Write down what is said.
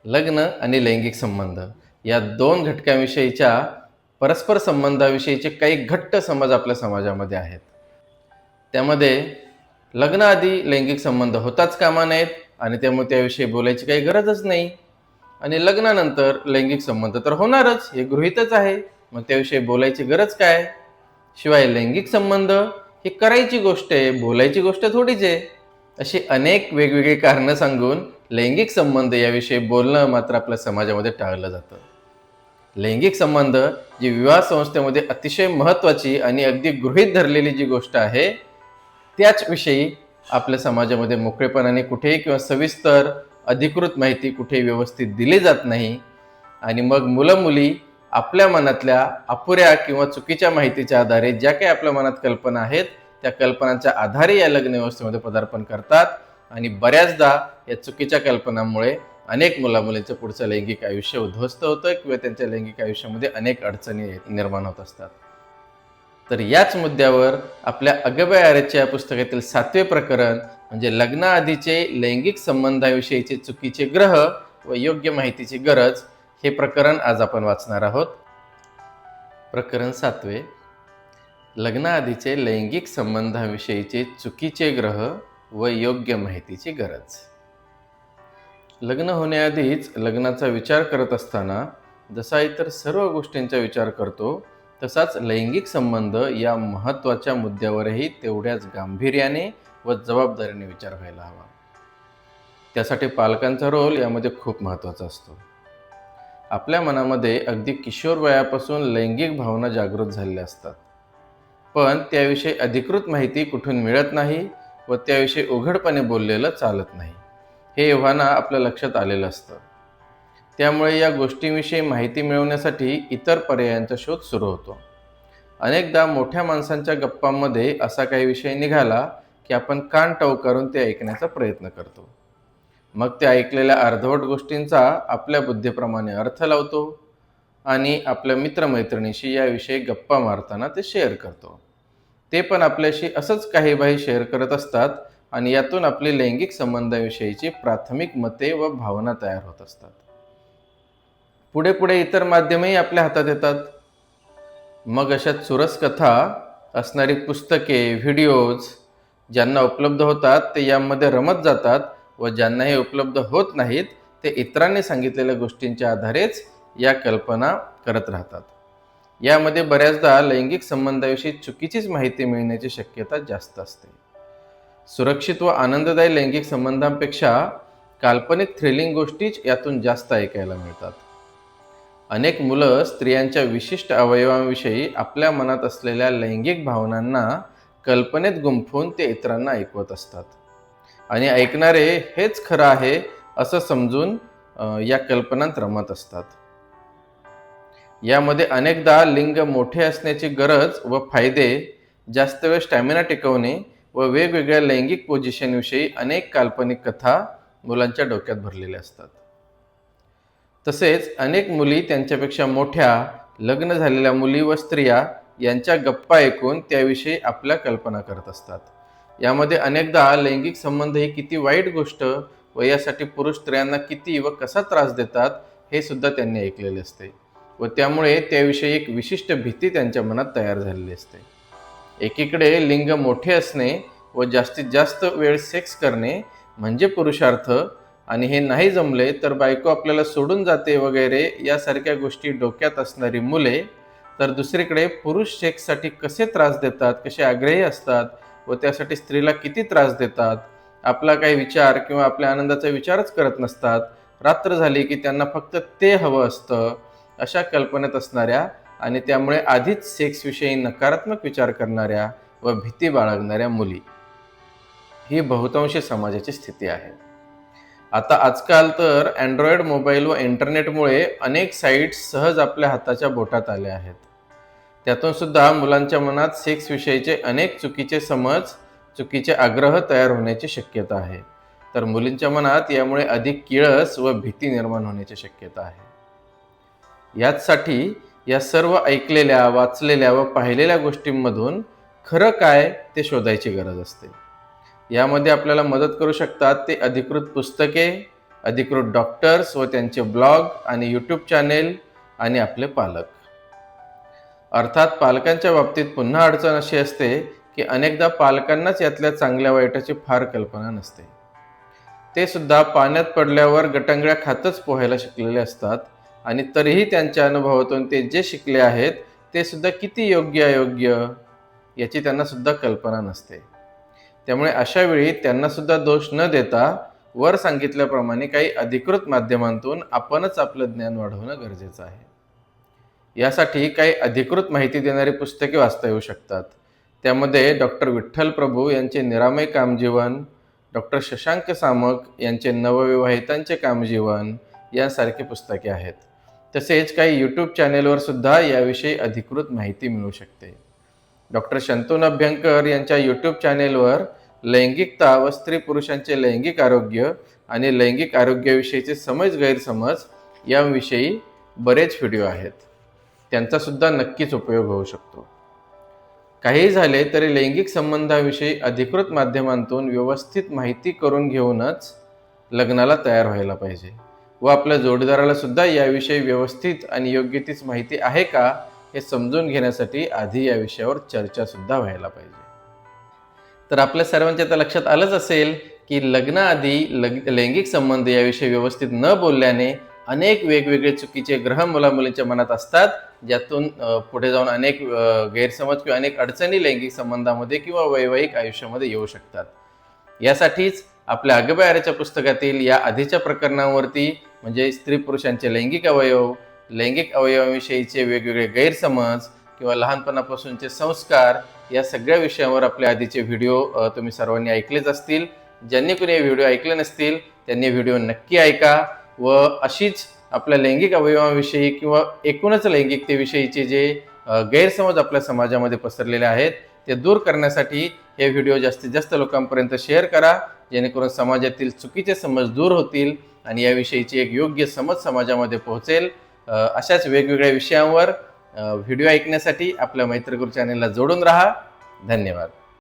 लग्न आणि लैंगिक संबंध या दोन घटकांविषयीच्या परस्पर संबंधाविषयीचे काही घट्ट समज आपल्या समाजामध्ये आहेत. त्यामध्ये लग्नाआधी लैंगिक संबंध होताच कामा नयेत आणि त्यामुळे त्याविषयी बोलायची काही गरजच नाही. आणि लग्नानंतर लैंगिक संबंध तर होणारच हे गृहीतच आहे, मग त्याविषयी बोलायची गरज काय? शिवाय लैंगिक संबंध ही करायची गोष्ट आहे, बोलायची गोष्ट थोडीच आहे. अशी अनेक वेगवेगळी कारणं सांगून लैंगिक संबंध याविषयी बोलणं मात्र आपल्या समाजामध्ये टाळलं जातं. लैंगिक संबंध जी विवाह संस्थेमध्ये अतिशय महत्त्वाची आणि अगदी गृहीत धरलेली जी गोष्ट आहे, त्याच विषयी आपल्या समाजामध्ये मोकळेपणाने कुठेही किंवा सविस्तर अधिकृत माहिती कुठेही व्यवस्थित दिली जात नाही. आणि मग मुलं मुली आपल्या मनातल्या अपुऱ्या किंवा चुकीच्या माहितीच्या आधारे ज्या काही आपल्या मनात कल्पना आहेत, त्या कल्पनांच्या आधारे या लग्न व्यवस्थेमध्ये पदार्पण करतात. आणि बऱ्याचदा या चुकीच्या कल्पनांमुळे अनेक मुलामुलींचं पुढचं लैंगिक आयुष्य उद्ध्वस्त होतं किंवा त्यांच्या लैंगिक आयुष्यामध्ये अनेक अडचणी निर्माण होत असतात. तर याच मुद्द्यावर आपल्या अगबय आरेच्या या पुस्तकातील 7वे प्रकरण म्हणजे लग्नाआधीचे लैंगिक संबंधाविषयीचे चुकीचे ग्रह व योग्य माहितीची गरज हे प्रकरण आज आपण वाचणार आहोत. प्रकरण 7वे, लग्नाआधीचे लैंगिक संबंधाविषयीचे चुकीचे ग्रह व योग्य माहितीची गरज. लग्न होण्याआधीच लग्नाचा विचार करत असताना जसा इतर सर्व गोष्टींचा विचार करतो, तसाच लैंगिक संबंध या महत्त्वाच्या मुद्द्यावरही तेवढ्याच गांभीर्याने व जबाबदारीने विचार व्हायला हवा. त्यासाठी पालकांचा रोल यामध्ये खूप महत्त्वाचा असतो. आपल्या मनामध्ये अगदी किशोर वयापासून लैंगिक भावना जागृत झालेल्या असतात, पण त्याविषयी अधिकृत माहिती कुठून मिळत नाही व त्याविषयी उघडपणे बोललेलं चालत नाही. हे एव्हाना आपल्या लक्षात आलेलं असतं. त्यामुळे या गोष्टींविषयी माहिती मिळवण्यासाठी इतर पर्यायांचा शोध सुरू होतो. अनेकदा मोठ्या माणसांच्या गप्पांमध्ये असा काही विषय निघाला की आपण कान टवकारून ते ऐकण्याचा प्रयत्न करतो. मग त्या ऐकलेल्या अर्धवट गोष्टींचा आपल्या बुद्धीप्रमाणे अर्थ लावतो आणि आपल्या मित्रमैत्रिणीशी याविषयी गप्पा मारताना ते शेअर करतो. ते पण आपल्याशी असंच काही बाही शेअर करत असतात आणि यातून आपली लैंगिक संबंधाविषयीची प्राथमिक मते व भावना तयार होत असतात. पुढे पुढे इतर माध्यमही आपल्या हातात येतात. मग अशा चुरस कथा असणारी पुस्तके, व्हिडिओज ज्यांना उपलब्ध होतात ते यामध्ये रमत जातात व ज्यांना हे उपलब्ध होत नाहीत ते इतरांनी सांगितलेल्या गोष्टींच्या आधारेच या कल्पना करत राहतात. यामध्ये बऱ्याचदा लैंगिक संबंधाविषयी चुकीचीच माहिती मिळण्याची शक्यता जास्त असते. सुरक्षित व आनंददायी लैंगिक संबंधांपेक्षा काल्पनिक थ्रिलिंग गोष्टीच यातून जास्त ऐकायला मिळतात. अनेक मुलं स्त्रियांच्या विशिष्ट अवयवांविषयी आपल्या मनात असलेल्या लैंगिक भावनांना कल्पनेत गुंफून ते इतरांना ऐकवत असतात आणि ऐकणारे हेच खरं आहे असं समजून या कल्पनांत रमत असतात. यामध्ये अनेकदा लिंग मोठे असण्याची गरज व फायदे, जास्त वेळ स्टॅमिना टिकवणे व वेगवेगळ्या लैंगिक पोझिशनविषयी अनेक काल्पनिक कथा मुलांच्या डोक्यात भरलेल्या असतात. तसेच अनेक मुली त्यांच्यापेक्षा मोठ्या लग्न झालेल्या मुली व स्त्रिया यांच्या गप्पा ऐकून त्याविषयी आपल्या कल्पना करत असतात. यामध्ये अनेकदा लैंगिक संबंध ही किती वाईट गोष्ट व यासाठी पुरुष स्त्रियांना किती व कसा त्रास देतात हे सुद्धा त्यांनी ऐकलेले असते व त्यामुळे त्याविषयी एक विशिष्ट भीती त्यांच्या मनात तयार झालेली असते. एकीकडे लिंग मोठे असणे व जास्तीत जास्त वेळ सेक्स करणे म्हणजे पुरुषार्थ आणि हे नाही जमले तर बायको आपल्याला सोडून जाते वगैरे यासारख्या गोष्टी डोक्यात असणारी मुले, तर दुसरीकडे पुरुष सेक्ससाठी कसे त्रास देतात, कसे आग्रही असतात व त्यासाठी स्त्रीला किती त्रास देतात, आपला काही विचार किंवा आपल्या आनंदाचा विचारच करत नसतात, रात्र झाली की त्यांना फक्त ते हवं असतं, अशा कल्पनेत असणाऱ्या आणि त्यामुळे आधीच सेक्सविषयी नकारात्मक विचार करणाऱ्या व भीती बाळगणाऱ्या मुली ही बहुतांशी समाजाची स्थिती आहे. आता आजकाल तर अँड्रॉइड मोबाईल व इंटरनेटमुळे अनेक साईट्स सहज आपल्या हाताच्या बोटात आल्या आहेत. त्यातून सुद्धा मुलांच्या मनात सेक्सविषयीचे अनेक चुकीचे समज, चुकीचे आग्रह तयार होण्याची शक्यता आहे. तर मुलींच्या मनात यामुळे अधिक किळस व भीती निर्माण होण्याची शक्यता आहे. याचसाठी या सर्व ऐकलेल्या, वाचलेल्या व पाहिलेल्या गोष्टींमधून खरं काय ते शोधायची गरज असते. यामध्ये आपल्याला मदत करू शकतात ते अधिकृत पुस्तके, अधिकृत डॉक्टर्स व त्यांचे ब्लॉग आणि यूट्यूब चॅनेल आणि आपले पालक. अर्थात पालकांच्या बाबतीत पुन्हा अडचण अशी असते की अनेकदा पालकांनाच यातल्या चांगल्या वाईटाची फार कल्पना नसते. ते सुद्धा पाण्यात पडल्यावर गटंगळ्या खातच पोहायला शिकलेले असतात आणि तरीही त्यांच्या अनुभवातून ते जे शिकले आहेत ते सुद्धा किती योग्य अयोग्य याची त्यांना सुद्धा कल्पना नसते. त्यामुळे अशा वेळी त्यांना सुद्धा दोष न देता वर सांगितल्याप्रमाणे काही अधिकृत माध्यमांतून आपणच आपलं ज्ञान वाढवणं गरजेचं आहे. यासाठी काही अधिकृत माहिती देणारी पुस्तके वाचता येऊ शकतात. त्यामध्ये डॉक्टर विठ्ठल प्रभू यांचे निरामय कामजीवन, डॉक्टर शशांक सामक यांचे नवविवाहितांचे कामजीवन यांसारखी पुस्तके आहेत. तसेच काही यूट्यूब चॅनेलवर सुद्धा याविषयी अधिकृत माहिती मिळू शकते. डॉक्टर शंतनू अभ्यंकर यांच्या यूट्यूब चॅनेलवर लैंगिकता व स्त्री पुरुषांचे लैंगिक आरोग्य आणि लैंगिक आरोग्याविषयीचे समज गैरसमज याविषयी बरेच व्हिडिओ आहेत. त्यांचा सुद्धा नक्कीच उपयोग होऊ शकतो. काही झाले तरी लैंगिक संबंधाविषयी अधिकृत माध्यमांतून व्यवस्थित माहिती करून घेऊनच लग्नाला तयार व्हायला पाहिजे व आपल्या जोडीदाराला सुद्धा याविषयी व्यवस्थित आणि योग्य तीच माहिती आहे का हे समजून घेण्यासाठी आधी या विषयावर चर्चा सुद्धा व्हायला पाहिजे. तर आपल्या सर्वांच्या आता लक्षात आलंच असेल की लग्नाआधी लैंगिक संबंध याविषयी व्यवस्थित न बोलल्याने अनेक वेगवेगळे चुकीचे ग्रह मुलामुलींच्या मनात असतात, ज्यातून पुढे जाऊन अनेक गैरसमज किंवा अनेक अडचणी लैंगिक संबंधामध्ये किंवा वैवाहिक आयुष्यामध्ये येऊ शकतात. यासाठीच आपल्या अगबे आर्याच्या पुस्तकातील या आधीच्या प्रकरणांवरती म्हणजे स्त्री पुरुषांचे लैंगिक अवयवाविषयीचे वेगवेगळे गैरसमज किंवा लहानपणापासूनचे संस्कार या सगळ्या विषयांवर आपले आधीचे व्हिडिओ तुम्ही सर्वांनी ऐकलेच असतील. ज्यांनी कोणी हे व्हिडिओ ऐकले नसतील त्यांनी व्हिडिओ नक्की ऐका व अशीच आपल्या लैंगिक अवयवांविषयी किंवा एकूणच लैंगिकतेविषयीचे जे गैरसमज आपल्या समाजामध्ये पसरलेले आहेत ते दूर करण्यासाठी हे व्हिडिओ जास्तीत जास्त लोकांपर्यंत शेअर करा, जेणेकरून समाजातील चुकीचे समज दूर होतील आणि याविषयीची एक योग्य समज समाजामध्ये पोहोचेल. अशाच वेगवेगळ्या विषयांवर व्हिडिओ ऐकण्यासाठी आपल्या मैत्रीगुरु चॅनेलला जोडून राहा. धन्यवाद.